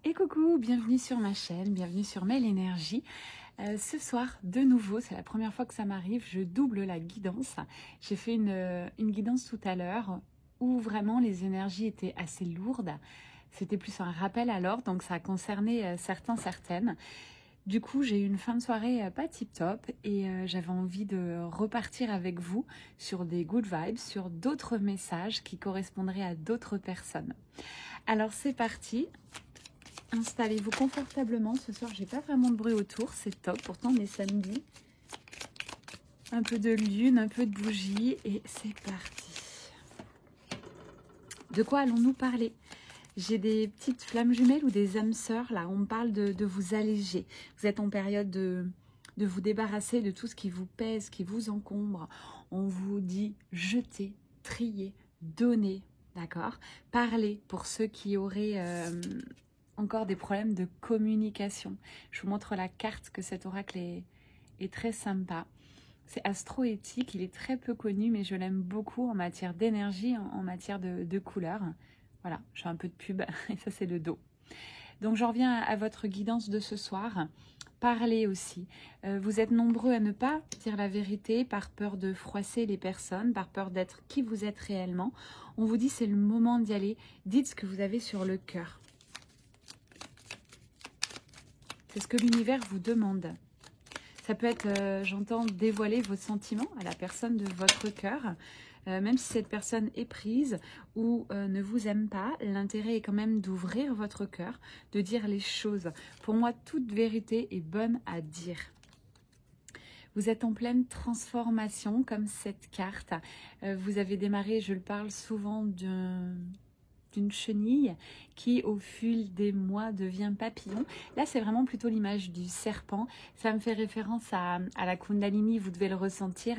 Et coucou, bienvenue sur ma chaîne, bienvenue sur Mail Énergie. Ce soir, de nouveau, c'est la première fois que ça m'arrive, je double la guidance. J'ai fait une guidance tout à l'heure où vraiment les énergies étaient assez lourdes. C'était plus un rappel alors, donc ça a concerné certaines. Du coup, j'ai eu une fin de soirée pas tip-top et j'avais envie de repartir avec vous sur des good vibes, sur d'autres messages qui correspondraient à d'autres personnes. Alors c'est parti. Installez-vous confortablement. Ce soir, j'ai pas vraiment de bruit autour. C'est top. Pourtant, on est samedi. Un peu de lune, un peu de bougie. Et c'est parti. De quoi allons-nous parler? J'ai des petites flammes jumelles ou des âmes sœurs. Là, on me parle de vous alléger. Vous êtes en période de vous débarrasser de tout ce qui vous pèse, qui vous encombre. On vous dit jeter, trier, donner. D'accord? Parler pour ceux qui auraient... encore des problèmes de communication. Je vous montre la carte que cet oracle est très sympa. C'est astro-éthique, il est très peu connu, mais je l'aime beaucoup en matière d'énergie, en matière de couleurs. Voilà, je fais un peu de pub, et ça c'est le dos. Donc j'en reviens à votre guidance de ce soir. Parlez aussi. Vous êtes nombreux à ne pas dire la vérité par peur de froisser les personnes, par peur d'être qui vous êtes réellement. On vous dit c'est le moment d'y aller. Dites ce que vous avez sur le cœur. C'est ce que l'univers vous demande. Ça peut être, j'entends, dévoiler vos sentiments à la personne de votre cœur. Même si cette personne est prise ou ne vous aime pas, l'intérêt est quand même d'ouvrir votre cœur, de dire les choses. Pour moi, toute vérité est bonne à dire. Vous êtes en pleine transformation, comme cette carte. Vous avez démarré, je le parle souvent d'une chenille qui au fil des mois devient papillon. Là c'est vraiment plutôt l'image du serpent, ça me fait référence à la Kundalini, vous devez le ressentir,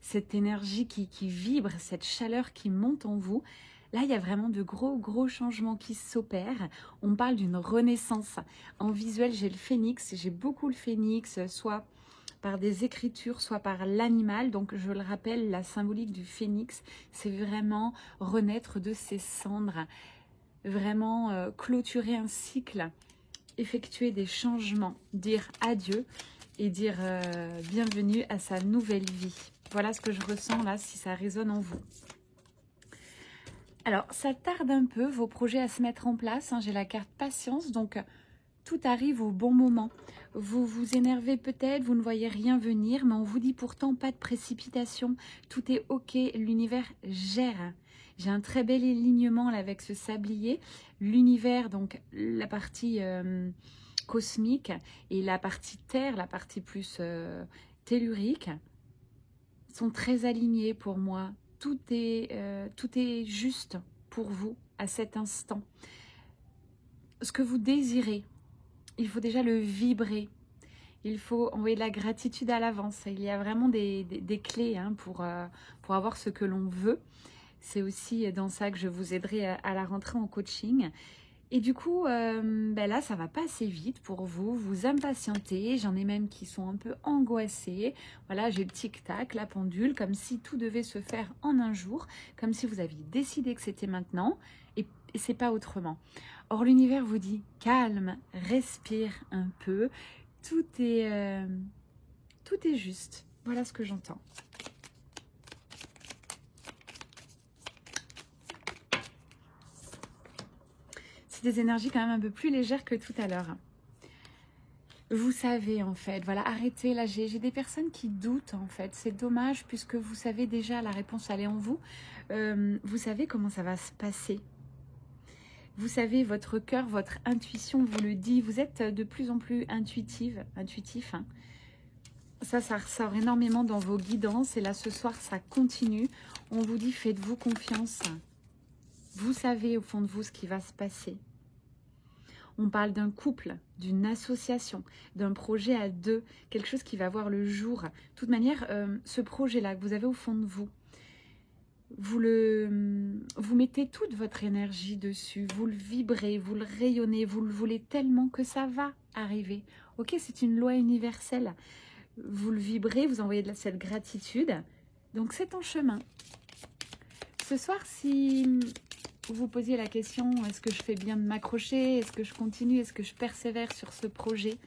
cette énergie qui vibre, cette chaleur qui monte en vous. Là il y a vraiment de gros changements qui s'opèrent, on parle d'une renaissance. En visuel j'ai le phénix, j'ai beaucoup le phénix, soit par des écritures, soit par l'animal. Donc je le rappelle, la symbolique du phénix, c'est vraiment renaître de ses cendres, vraiment clôturer un cycle, effectuer des changements, dire adieu et dire bienvenue à sa nouvelle vie. Voilà ce que je ressens là, si ça résonne en vous. Alors, ça tarde un peu, vos projets à se mettre en place. Hein, j'ai la carte patience, donc tout arrive au bon moment. Vous vous énervez peut-être, vous ne voyez rien venir, mais on vous dit pourtant pas de précipitation. Tout est ok, l'univers gère. J'ai un très bel alignement là avec ce sablier. L'univers, donc la partie cosmique et la partie terre, la partie plus tellurique, sont très alignés pour moi. Tout est juste pour vous à cet instant. Ce que vous désirez, il faut déjà le vibrer. Il faut envoyer de la gratitude à l'avance. Il y a vraiment des clés hein, pour avoir ce que l'on veut. C'est aussi dans ça que je vous aiderai à la rentrée en coaching. Et du coup, là, ça va pas assez vite pour vous. Vous impatientez. J'en ai même qui sont un peu angoissés. Voilà, j'ai le tic-tac, la pendule, comme si tout devait se faire en un jour, comme si vous aviez décidé que c'était maintenant. Et c'est pas autrement. Or, l'univers vous dit calme, respire un peu. Tout est juste. Voilà ce que j'entends. C'est des énergies quand même un peu plus légères que tout à l'heure. Vous savez en fait, voilà, arrêtez là, j'ai des personnes qui doutent en fait. C'est dommage puisque vous savez déjà la réponse, elle est en vous. Vous savez comment ça va se passer. Vous savez, votre cœur, votre intuition vous le dit. Vous êtes de plus en plus intuitif. Hein. Ça ressort énormément dans vos guidances. Et là, ce soir, ça continue. On vous dit, faites-vous confiance. Vous savez au fond de vous ce qui va se passer. On parle d'un couple, d'une association, d'un projet à deux. Quelque chose qui va voir le jour. De toute manière, ce projet-là que vous avez au fond de vous, vous mettez toute votre énergie dessus, vous le vibrez, vous le rayonnez, vous le voulez tellement que ça va arriver. Ok, c'est une loi universelle. Vous le vibrez, vous envoyez de cette gratitude. Donc c'est en chemin. Ce soir, si vous posiez la question, est-ce que je fais bien de m'accrocher? Est-ce que je continue? Est-ce que je persévère sur ce projet?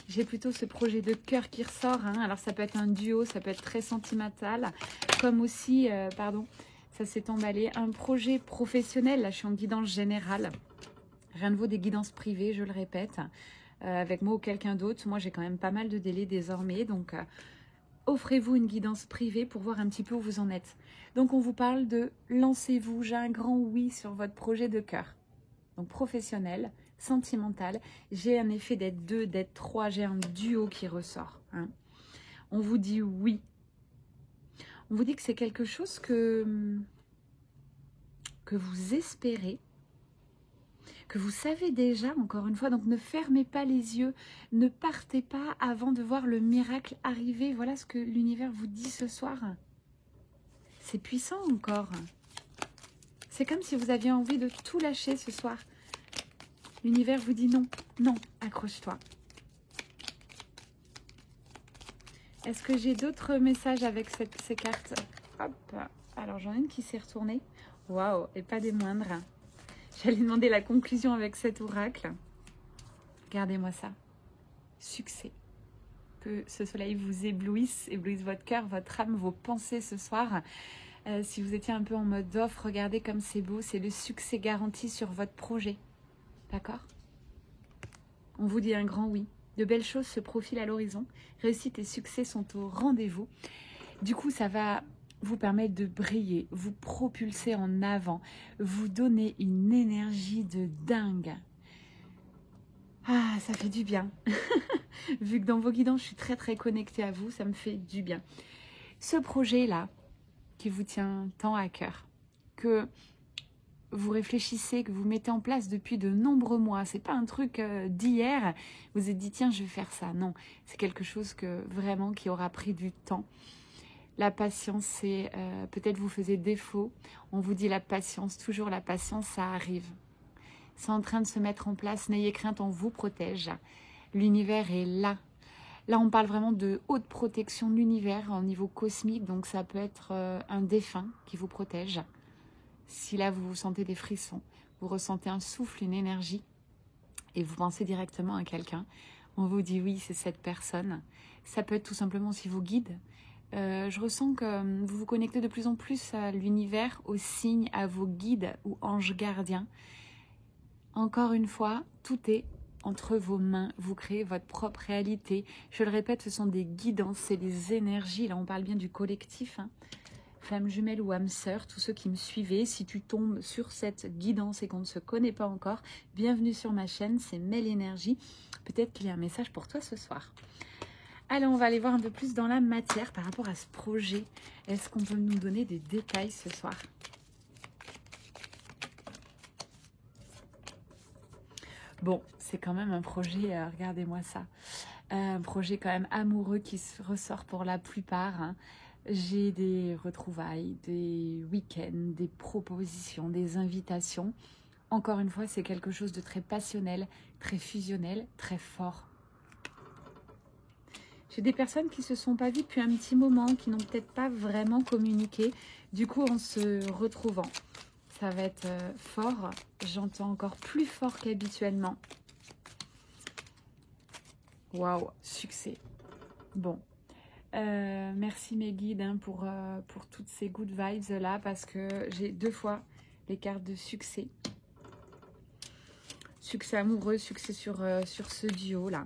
J'ai plutôt ce projet de cœur qui ressort. Hein. Alors ça peut être un duo, ça peut être très sentimental. Comme aussi, pardon, ça s'est emballé, un projet professionnel. Là, je suis en guidance générale. Rien ne vaut des guidances privées, je le répète. Avec moi ou quelqu'un d'autre. Moi, j'ai quand même pas mal de délais désormais. Donc, offrez-vous une guidance privée pour voir un petit peu où vous en êtes. Donc, on vous parle de lancez-vous. J'ai un grand oui sur votre projet de cœur. Donc, professionnel, sentimental. J'ai un effet d'être 2, d'être 3. J'ai un duo qui ressort. Hein. On vous dit oui. On vous dit que c'est quelque chose que vous espérez, que vous savez déjà, encore une fois. Donc, ne fermez pas les yeux. Ne partez pas avant de voir le miracle arriver. Voilà ce que l'univers vous dit ce soir. C'est puissant encore. C'est comme si vous aviez envie de tout lâcher ce soir. L'univers vous dit non, non, accroche-toi. Est-ce que j'ai d'autres messages avec ces cartes? Hop, alors j'en ai une qui s'est retournée. Waouh, et pas des moindres. J'allais demander la conclusion avec cet oracle. Regardez-moi ça. Succès. Que ce soleil vous éblouisse votre cœur, votre âme, vos pensées ce soir. Si vous étiez un peu en mode off, regardez comme c'est beau. C'est le succès garanti sur votre projet. D'accord? On vous dit un grand oui. De belles choses se profilent à l'horizon. Réussite et succès sont au rendez-vous. Du coup, ça va vous permettre de briller, vous propulser en avant, vous donner une énergie de dingue. Ah, ça fait du bien. Vu que dans vos guidances, je suis très très connectée à vous, ça me fait du bien. Ce projet-là, qui vous tient tant à cœur, que vous réfléchissez, que vous mettez en place depuis de nombreux mois. C'est pas un truc d'hier. Vous vous êtes dit tiens je vais faire ça. Non, c'est quelque chose que vraiment qui aura pris du temps. La patience, c'est peut-être vous faisiez défaut. On vous dit la patience, toujours la patience, ça arrive. C'est en train de se mettre en place. N'ayez crainte, on vous protège. L'univers est là. Là, on parle vraiment de haute protection de l'univers au niveau cosmique. Donc ça peut être un défunt qui vous protège. Si là, vous sentez des frissons, vous ressentez un souffle, une énergie, et vous pensez directement à quelqu'un, on vous dit oui, c'est cette personne. Ça peut être tout simplement aussi vos guides. Je ressens que vous vous connectez de plus en plus à l'univers, aux signes, à vos guides ou anges gardiens. Encore une fois, tout est entre vos mains. Vous créez votre propre réalité. Je le répète, ce sont des guidances, c'est des énergies. Là, on parle bien du collectif, hein. Flamme jumelle ou âme sœur, tous ceux qui me suivez, si tu tombes sur cette guidance et qu'on ne se connaît pas encore, bienvenue sur ma chaîne, c'est Mel Énergie. Peut-être qu'il y a un message pour toi ce soir. Alors, on va aller voir un peu plus dans la matière par rapport à ce projet. Est-ce qu'on peut nous donner des détails ce soir? Bon, c'est quand même un projet, regardez-moi ça, un projet quand même amoureux qui se ressort pour la plupart, hein. J'ai des retrouvailles, des week-ends, des propositions, des invitations. Encore une fois, c'est quelque chose de très passionnel, très fusionnel, très fort. J'ai des personnes qui ne se sont pas vues depuis un petit moment, qui n'ont peut-être pas vraiment communiqué. Du coup, en se retrouvant, ça va être fort. J'entends encore plus fort qu'habituellement. Waouh, succès. Bon. Merci mes guides hein, pour toutes ces good vibes là parce que j'ai 2 fois les cartes de succès. Succès amoureux, succès sur ce duo là.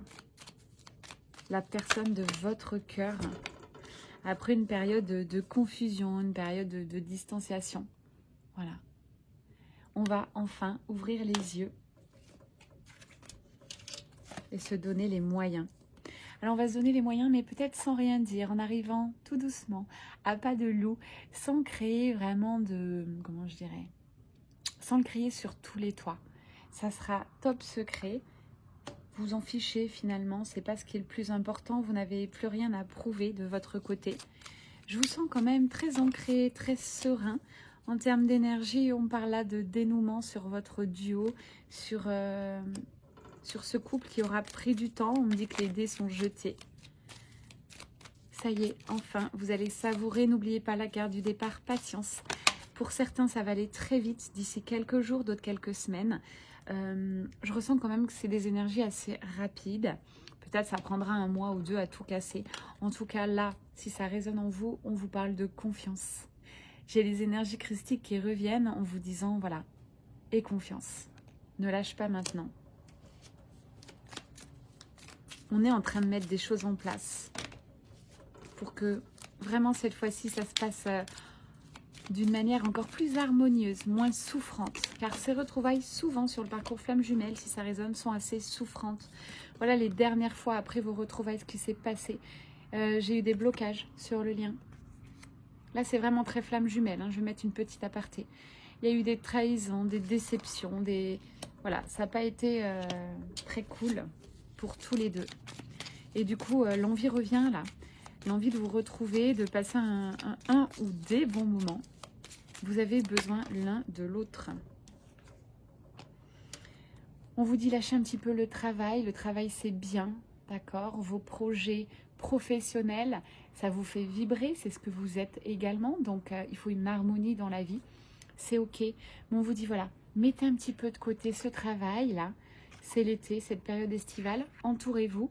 La personne de votre cœur après une période de confusion, une période de distanciation. Voilà. On va enfin ouvrir les yeux et se donner les moyens. Alors on va se donner les moyens, mais peut-être sans rien dire, en arrivant tout doucement, à pas de loup, sans créer vraiment de, comment je dirais, sans le crier sur tous les toits. Ça sera top secret. Vous en fichez finalement, c'est pas ce qui est le plus important. Vous n'avez plus rien à prouver de votre côté. Je vous sens quand même très ancré, très serein. En termes d'énergie, on parle là de dénouement sur votre duo, sur ce couple qui aura pris du temps. On me dit que les dés sont jetés. Ça y est, enfin, vous allez savourer. N'oubliez pas la carte du départ, patience. Pour certains, ça va aller très vite, d'ici quelques jours, d'autres quelques semaines. Je ressens quand même que c'est des énergies assez rapides. Peut-être ça prendra un mois ou deux à tout casser. En tout cas, là, si ça résonne en vous, on vous parle de confiance. J'ai les énergies christiques qui reviennent en vous disant, voilà, aie confiance. Ne lâche pas maintenant. On est en train de mettre des choses en place pour que vraiment cette fois-ci, ça se passe d'une manière encore plus harmonieuse, moins souffrante. Car ces retrouvailles, souvent sur le parcours flamme jumelle, si ça résonne, sont assez souffrantes. Voilà les dernières fois après vos retrouvailles, ce qui s'est passé. J'ai eu des blocages sur le lien. Là, c'est vraiment très flamme jumelle. Hein. Je vais mettre une petite aparté. Il y a eu des trahisons, des déceptions, des... Voilà, ça n'a pas été très cool pour tous les deux. Et du coup, l'envie revient là. L'envie de vous retrouver, de passer un ou des bons moments. Vous avez besoin l'un de l'autre. On vous dit lâchez un petit peu le travail. Le travail, c'est bien, d'accord? Vos projets professionnels, ça vous fait vibrer, c'est ce que vous êtes également. Donc, il faut une harmonie dans la vie. C'est OK. Mais on vous dit, voilà, mettez un petit peu de côté ce travail-là. C'est l'été, cette période estivale. Entourez-vous.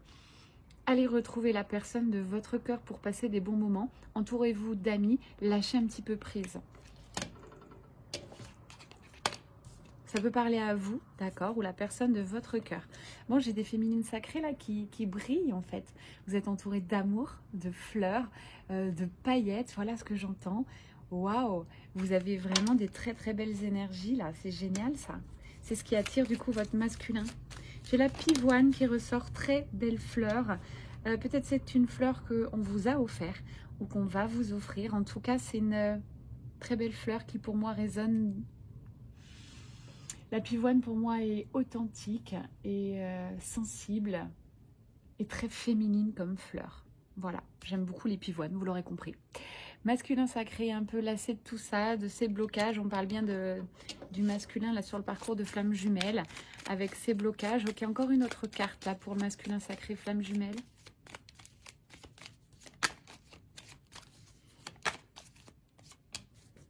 Allez retrouver la personne de votre cœur pour passer des bons moments. Entourez-vous d'amis. Lâchez un petit peu prise. Ça peut parler à vous, d'accord, ou la personne de votre cœur. Bon, j'ai des féminines sacrées là qui brillent en fait. Vous êtes entourées d'amour, de fleurs, de paillettes. Voilà ce que j'entends. Waouh, vous avez vraiment des très très belles énergies là. C'est génial ça. C'est ce qui attire du coup votre masculin. J'ai la pivoine qui ressort, très belle fleur. Peut-être c'est une fleur qu'on vous a offert ou qu'on va vous offrir. En tout cas, c'est une très belle fleur qui pour moi résonne. La pivoine pour moi est authentique et sensible et très féminine comme fleur. Voilà, j'aime beaucoup les pivoines, vous l'aurez compris. Masculin sacré, un peu lassé de tout ça, de ces blocages. On parle bien du masculin là sur le parcours de flamme jumelle avec ces blocages. Ok, encore une autre carte là pour le masculin sacré flamme jumelle.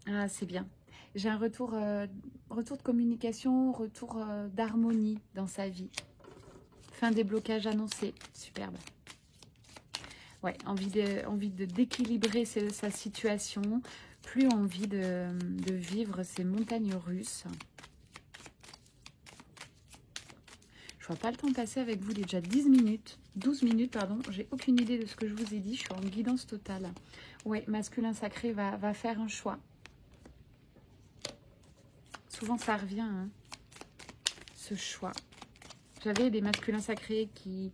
Ah, c'est bien. J'ai un retour de communication, retour d'harmonie dans sa vie. Fin des blocages annoncés. Superbe. Ouais, envie d'équilibrer sa situation. Plus envie de vivre ces montagnes russes. Je vois pas le temps passer avec vous. Il est déjà 10 minutes. 12 minutes, pardon. J'ai aucune idée de ce que je vous ai dit. Je suis en guidance totale. Ouais, masculin sacré va faire un choix. Souvent, ça revient, hein, ce choix. J'avais des masculins sacrés qui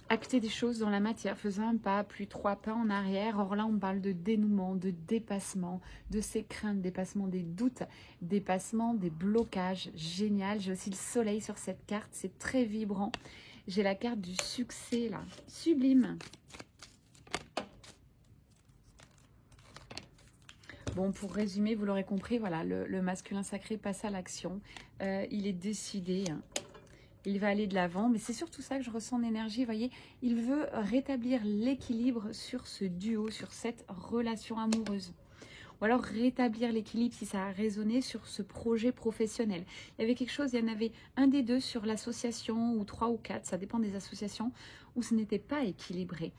actaient des choses dans la matière, faisaient un pas, puis 3 pas en arrière. Or là, on parle de dénouement, de dépassement, de ces craintes, dépassement des doutes, dépassement des blocages. Génial. J'ai aussi le soleil sur cette carte. C'est très vibrant. J'ai la carte du succès, là. Sublime. Bon, pour résumer, vous l'aurez compris, voilà, le masculin sacré passe à l'action. Il est décidé, hein. Il va aller de l'avant, mais c'est surtout ça que je ressens en énergie, vous voyez. Il veut rétablir l'équilibre sur ce duo, sur cette relation amoureuse. Ou alors rétablir l'équilibre, si ça a résonné, sur ce projet professionnel. Il y avait quelque chose, il y en avait un des deux sur l'association, ou 3 ou 4, ça dépend des associations, où ce n'était pas équilibré.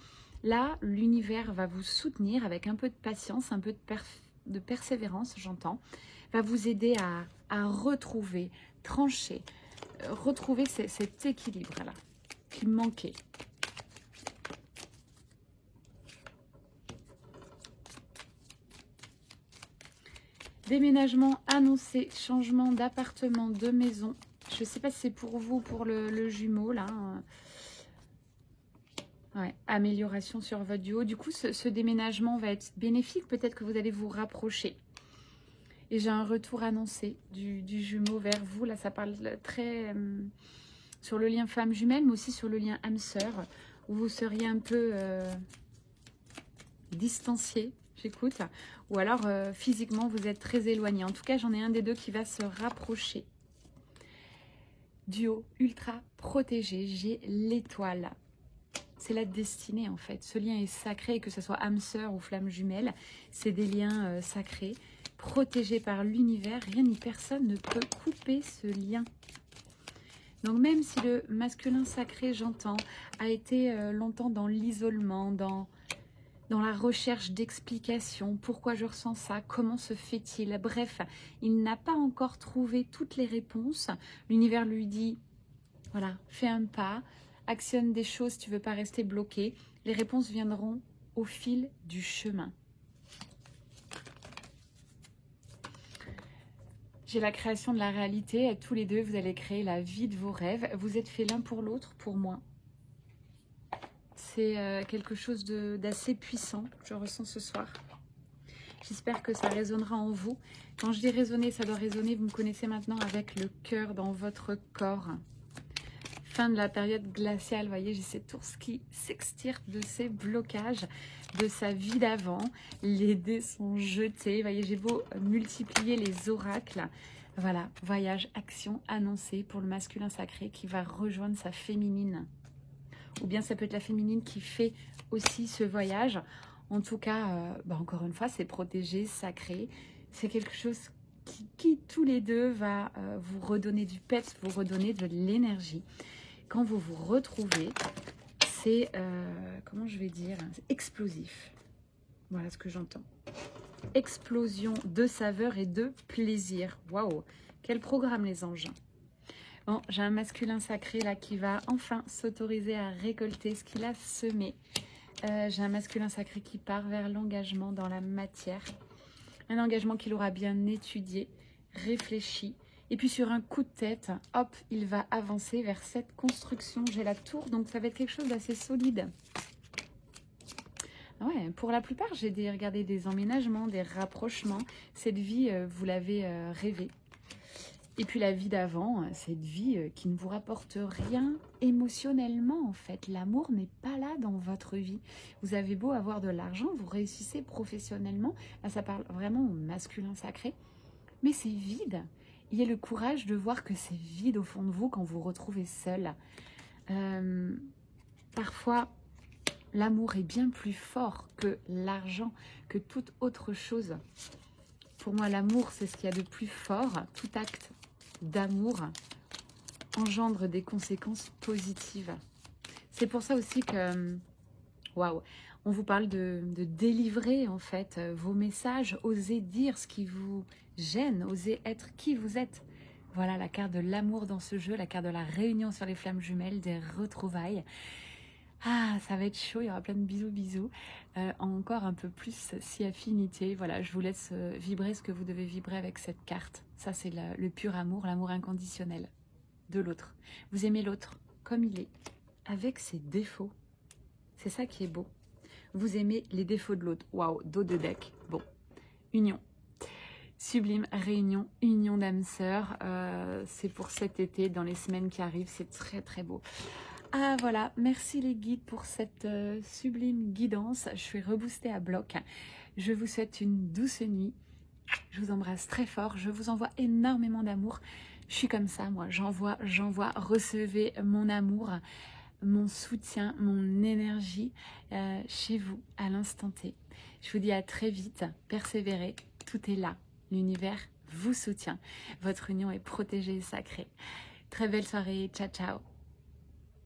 Là, l'univers va vous soutenir avec un peu de patience, un peu de persévérance, j'entends, va vous aider à retrouver, trancher, retrouver cet équilibre-là qui manquait. Déménagement annoncé, changement d'appartement, de maison. Je ne sais pas si c'est pour vous, pour le jumeau, là. Ouais, amélioration sur votre duo. Du coup, ce déménagement va être bénéfique. Peut-être que vous allez vous rapprocher. Et j'ai un retour annoncé du jumeau vers vous. Là, ça parle très sur le lien femme jumelle, mais aussi sur le lien âme-sœur, où vous seriez un peu distancié, j'écoute. Ou alors, physiquement, vous êtes très éloigné. En tout cas, j'en ai un des deux qui va se rapprocher. Duo ultra protégé. J'ai l'étoile. C'est la destinée, en fait. Ce lien est sacré, que ce soit âme-sœur ou flamme jumelle. C'est des liens sacrés. protégé par l'univers. Rien ni personne ne peut couper ce lien. Donc même si le masculin sacré, j'entends, a été longtemps dans l'isolement, dans la recherche d'explications, pourquoi je ressens ça, comment se fait-il, bref, il n'a pas encore trouvé toutes les réponses. L'univers lui dit, voilà, fais un pas, actionne des choses si tu ne veux pas rester bloqué. Les réponses viendront au fil du chemin. J'ai la création de la réalité. Tous les deux, vous allez créer la vie de vos rêves. Vous êtes faits l'un pour l'autre, pour moi. C'est quelque chose d'assez puissant, je ressens ce soir. J'espère que ça résonnera en vous. Quand je dis résonner, ça doit résonner. Vous me connaissez maintenant avec le cœur dans votre corps. Fin de la période glaciale, vous voyez, j'ai cet ours qui s'extirpe de ses blocages, de sa vie d'avant. Les dés sont jetés, vous voyez, j'ai beau multiplier les oracles. Voilà, voyage, action annoncée pour le masculin sacré qui va rejoindre sa féminine. Ou bien ça peut être la féminine qui fait aussi ce voyage. En tout cas, encore une fois, c'est protégé, sacré. C'est quelque chose qui tous les deux va vous redonner du peps, vous redonner de l'énergie. Quand vous vous retrouvez, c'est, comment je vais dire, explosif. Voilà ce que j'entends. Explosion de saveur et de plaisir. Waouh, quel programme les anges. Bon, j'ai un masculin sacré là qui va enfin s'autoriser à récolter ce qu'il a semé. J'ai un masculin sacré qui part vers l'engagement dans la matière. Un engagement qu'il aura bien étudié, réfléchi. Et puis sur un coup de tête, hop, il va avancer vers cette construction. J'ai la tour, donc ça va être quelque chose d'assez solide. Ouais, pour la plupart, j'ai regardé des emménagements, des rapprochements. Cette vie, vous l'avez rêvée. Et puis la vie d'avant, cette vie qui ne vous rapporte rien émotionnellement en fait. L'amour n'est pas là dans votre vie. Vous avez beau avoir de l'argent, vous réussissez professionnellement. Là, ça parle vraiment au masculin sacré. Mais c'est vide. Ayez le courage de voir que c'est vide au fond de vous quand vous vous retrouvez seul. Parfois, l'amour est bien plus fort que l'argent, que toute autre chose. Pour moi, l'amour, c'est ce qu'il y a de plus fort. Tout acte d'amour engendre des conséquences positives. C'est pour ça aussi que, waouh, on vous parle de délivrer en fait vos messages, osez dire ce qui vous gêne, osez être qui vous êtes. Voilà la carte de l'amour dans ce jeu, la carte de la réunion sur les flammes jumelles, des retrouvailles. Ah, ça va être chaud, il y aura plein de bisous. Encore un peu plus si affinité. Voilà, je vous laisse vibrer ce que vous devez vibrer avec cette carte. Ça, c'est le pur amour, l'amour inconditionnel de l'autre. Vous aimez l'autre comme il est, avec ses défauts. C'est ça qui est beau. Vous aimez les défauts de l'autre. Waouh, dos de deck. Bon, union. Sublime réunion, union d'âmes sœurs. C'est pour cet été, dans les semaines qui arrivent. C'est très, très beau. Ah voilà, merci les guides pour cette sublime guidance. Je suis reboostée à bloc. Je vous souhaite une douce nuit. Je vous embrasse très fort. Je vous envoie énormément d'amour. Je suis comme ça, moi. J'envoie. Recevez mon amour, mon soutien, mon énergie chez vous à l'instant T. Je vous dis à très vite. Persévérez. Tout est là. L'univers vous soutient. Votre union est protégée et sacrée. Très belle soirée. Ciao, ciao.